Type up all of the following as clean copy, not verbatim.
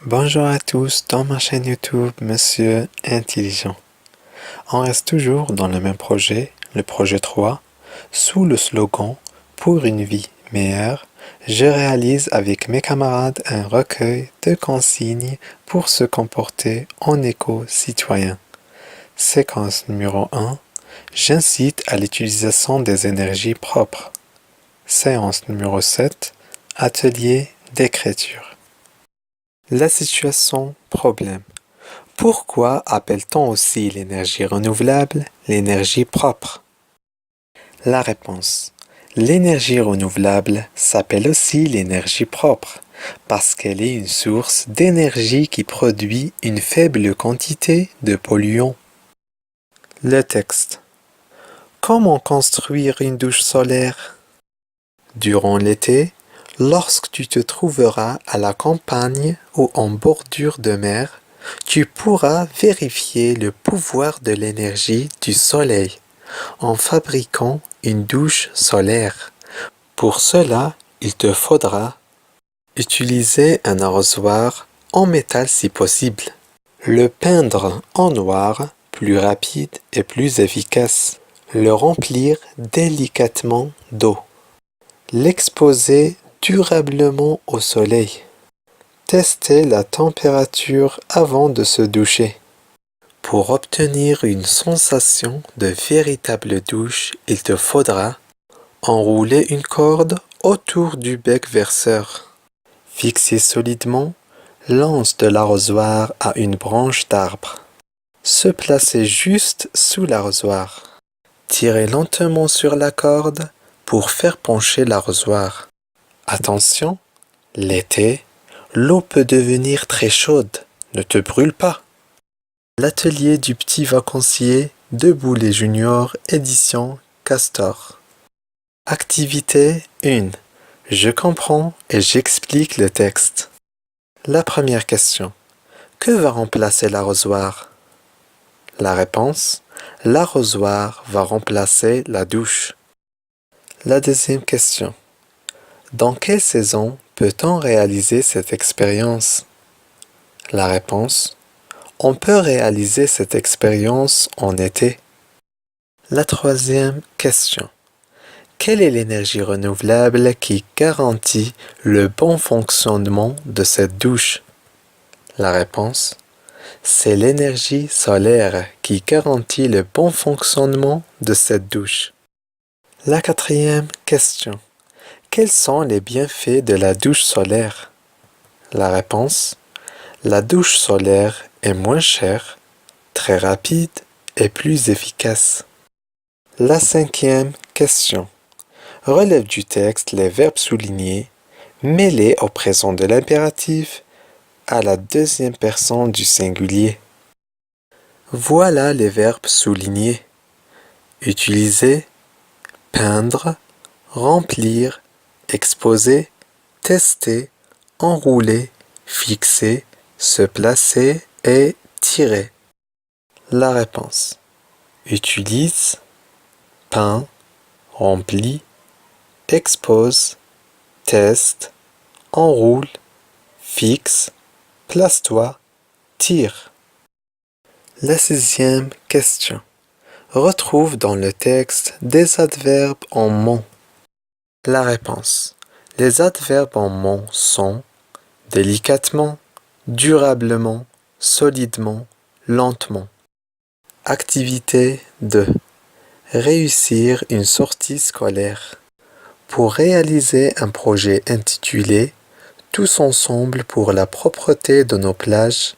Bonjour à tous dans ma chaîne YouTube Monsieur Intelligent. On reste toujours dans le même projet, le projet 3, sous le slogan Pour une vie meilleure. Je réalise avec mes camarades un recueil de consignes pour se comporter en éco-citoyen. Séquence numéro 1. J'incite à l'utilisation des énergies propres. Séance numéro 7. Atelier d'écriture. La situation problème. Pourquoi appelle-t-on aussi l'énergie renouvelable l'énergie propre? La réponse. L'énergie renouvelable s'appelle aussi l'énergie propre parce qu'elle est une source d'énergie qui produit une faible quantité de polluants. Le texte. Comment construire une douche solaire? Durant l'été, lorsque tu te trouveras à la campagne ou en bordure de mer, tu pourras vérifier le pouvoir de l'énergie du soleil en fabriquant une douche solaire. Pour cela, il te faudra utiliser un arrosoir en métal si possible, le peindre en noir, plus rapide et plus efficace, le remplir délicatement d'eau, l'exposer durablement au soleil. Tester la température avant de se doucher. Pour obtenir une sensation de véritable douche, il te faudra enrouler une corde autour du bec verseur. Fixer solidement l'anse de l'arrosoir à une branche d'arbre. Se placer juste sous l'arrosoir. Tirer lentement sur la corde pour faire pencher l'arrosoir. Attention, l'été, l'eau peut devenir très chaude, ne te brûle pas. L'atelier du petit vacancier de Boulet Junior, édition Castor. Activité 1. Je comprends et j'explique le texte. La première question. Que va remplacer l'arrosoir? La réponse. L'arrosoir va remplacer la douche. La deuxième question. Dans quelle saison peut-on réaliser cette expérience? La réponse. On peut réaliser cette expérience en été. La troisième question. Quelle est l'énergie renouvelable qui garantit le bon fonctionnement de cette douche? La réponse. C'est l'énergie solaire qui garantit le bon fonctionnement de cette douche. La quatrième question. Quels sont les bienfaits de la douche solaire? La réponse. La douche solaire est moins chère, très rapide et plus efficace. La cinquième question. Relève du texte les verbes soulignés, mêlés au présent de l'impératif à la deuxième personne du singulier. Voilà les verbes soulignés. Utiliser, peindre, remplir, exposer, tester, enrouler, fixer, se placer et tirer. La réponse. Utilise, peint, remplit, expose, teste, enroule, fixe, place-toi, tire. La sixième question. Retrouve dans le texte des adverbes en mon. La réponse. Les adverbes en mon sont délicatement, durablement, solidement, lentement. Activité 2. Réussir une sortie scolaire. Pour réaliser un projet intitulé Tous ensemble pour la propreté de nos plages,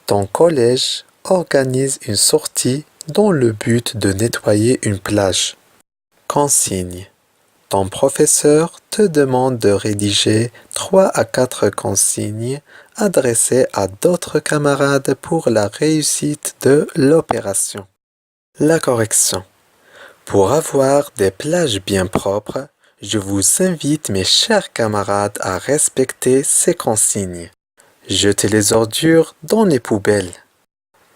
ton collège organise une sortie dans le but de nettoyer une plage. Consigne. Ton professeur te demande de rédiger 3 à 4 consignes adressées à d'autres camarades pour la réussite de l'opération. La correction. Pour avoir des plages bien propres, je vous invite, mes chers camarades, à respecter ces consignes. Jetez les ordures dans les poubelles.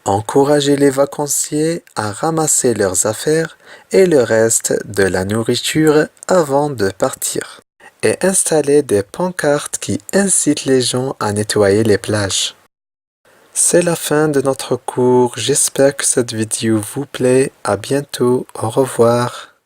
Encouragez les vacanciers à ramasser leurs affaires et le reste de la nourriture avant de partir. et installer des pancartes qui incitent les gens à nettoyer les plages. C'est la fin de notre cours. J'espère que cette vidéo vous plaît. À bientôt. Au revoir.